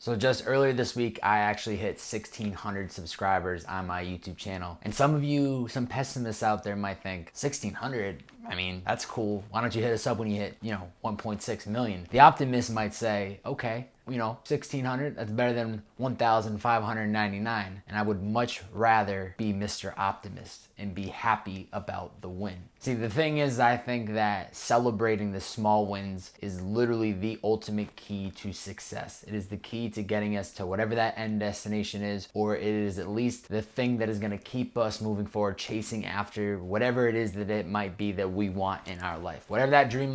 So just earlier this week, I actually hit 1,600 subscribers on my YouTube channel. And some of you, some pessimists out there might think, 1,600? I mean, that's cool. Why don't you hit us up when you hit, 1.6 million? The optimist might say, okay, 1,600, that's better than 1,599. And I would much rather be Mr. Optimist and be happy about the win. See, the thing is, I think that celebrating the small wins is literally the ultimate key to success. It is the key to getting us to whatever that end destination is, or it is at least the thing that is going to keep us moving forward, chasing after whatever it is that it might be that we want in our life. Whatever that dream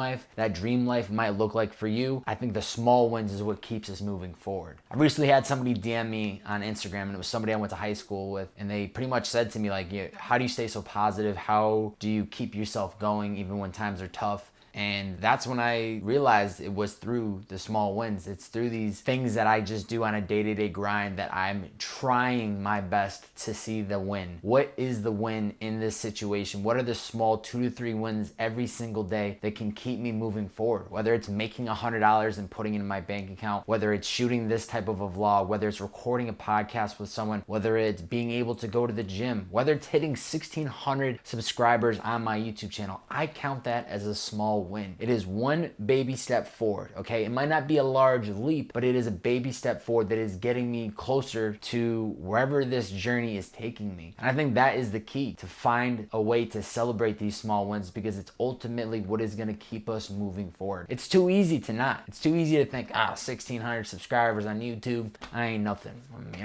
life might look like for you, I think the small wins is what keeps us moving forward. I recently had somebody DM me on Instagram, and it was somebody I went to high school with, and they pretty much said to me, like, how do you stay so positive? How do you keep yourself going even when times are tough? And that's when I realized it was through the small wins. It's through these things that I just do on a day-to-day grind that I'm trying my best to see the win. What is the win in this situation? What are the small 2 to 3 wins every single day that can keep me moving forward? Whether it's making $100 and putting it in my bank account, whether it's shooting this type of a vlog, whether it's recording a podcast with someone, whether it's being able to go to the gym, whether it's hitting 1,600 subscribers on my YouTube channel, I count that as a small win. It is one baby step forward, okay? It might not be a large leap, but it is a baby step forward that is getting me closer to wherever this journey is taking me. And I think that is the key, to find a way to celebrate these small wins, because it's ultimately what is gonna keep us moving forward. It's too easy to not. It's too easy to think, 1,600 subscribers on YouTube, I ain't nothing.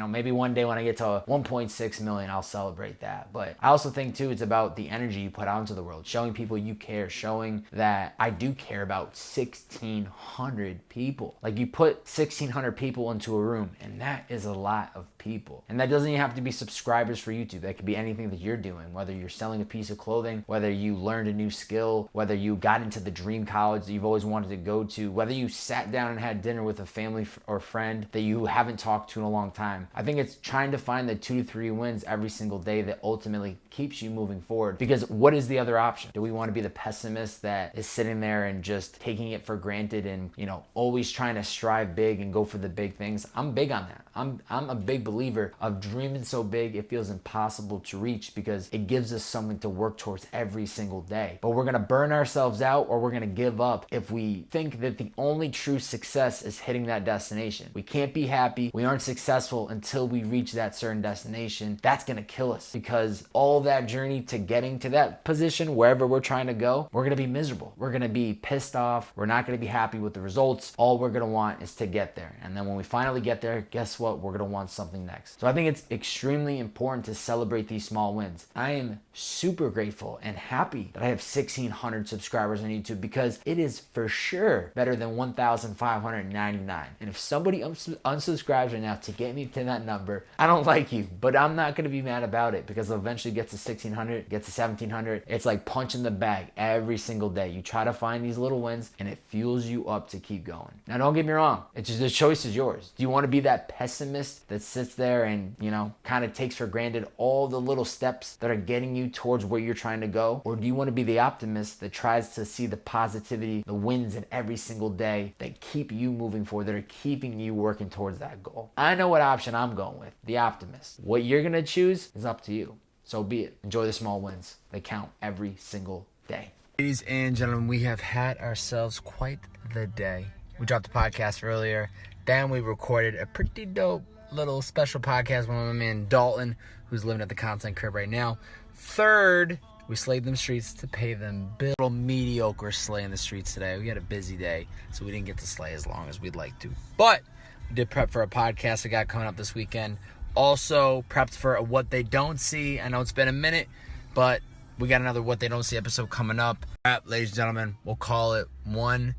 Maybe one day when I get to 1.6 million, I'll celebrate that. But I also think too, it's about the energy you put out into the world, showing people you care, showing that I do care about 1,600 people. Like, you put 1,600 people into a room, and that is a lot of people. And that doesn't even have to be subscribers for YouTube. That could be anything that you're doing, whether you're selling a piece of clothing, whether you learned a new skill, whether you got into the dream college that you've always wanted to go to, whether you sat down and had dinner with a family or friend that you haven't talked to in a long time. I think it's trying to find the 2 to 3 wins every single day that ultimately keeps you moving forward. Because what is the other option? Do we want to be the pessimist that is sitting there and just taking it for granted and, always trying to strive big and go for the big things? I'm big on that. I'm a big believer of dreaming so big it feels impossible to reach, because it gives us something to work towards every single day. But we're gonna burn ourselves out, or we're gonna give up if we think that the only true success is hitting that destination. We can't be happy. We aren't successful until we reach that certain destination. That's gonna kill us, because all that journey to getting to that position, wherever we're trying to go, we're gonna be miserable. We're gonna be pissed off. We're not gonna be happy with the results. All we're gonna want is to get there. And then when we finally get there, guess what? We're gonna want something next. So I think it's extremely important to celebrate these small wins. I am super grateful and happy that I have 1,600 subscribers on YouTube, because it is for sure better than 1,599. And if somebody unsubscribes right now to get me to that number, I don't like you, but I'm not gonna be mad about it, because I'll eventually get to 1,600, get to 1,700. It's like punching the bag every single day. You try to find these little wins, and it fuels you up to keep going. Now, don't get me wrong. It's just, the choice is yours. Do you want to be that pessimist that sits there and, kind of takes for granted all the little steps that are getting you towards where you're trying to go? Or do you want to be the optimist that tries to see the positivity, the wins in every single day that keep you moving forward, that are keeping you working towards that goal? I know what option I'm going with, the optimist. What you're going to choose is up to you. So be it. Enjoy the small wins. They count every single day. Ladies and gentlemen, we have had ourselves quite the day. We dropped the podcast earlier. Then we recorded a pretty dope little special podcast with my man Dalton, who's living at the content crib right now. Third, we slayed them streets to pay them bills. Little mediocre slay in the streets today. We had a busy day, so we didn't get to slay as long as we'd like to. But we did prep for a podcast I got coming up this weekend. Also prepped for a What They Don't See. I know it's been a minute, but we got another What They Don't See episode coming up. Ladies and gentlemen, we'll call it 1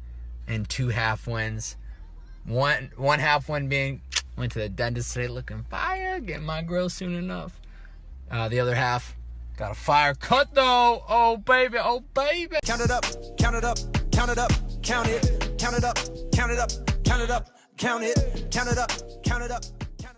and 2 half wins. One half win being, went to the dentist today looking fire, getting my grill soon enough. The other half, got a fire cut though. Oh baby, oh baby. Count it up, count it up, count it up, count it, count it up, count it up, count it up, count it, count it up, count it up.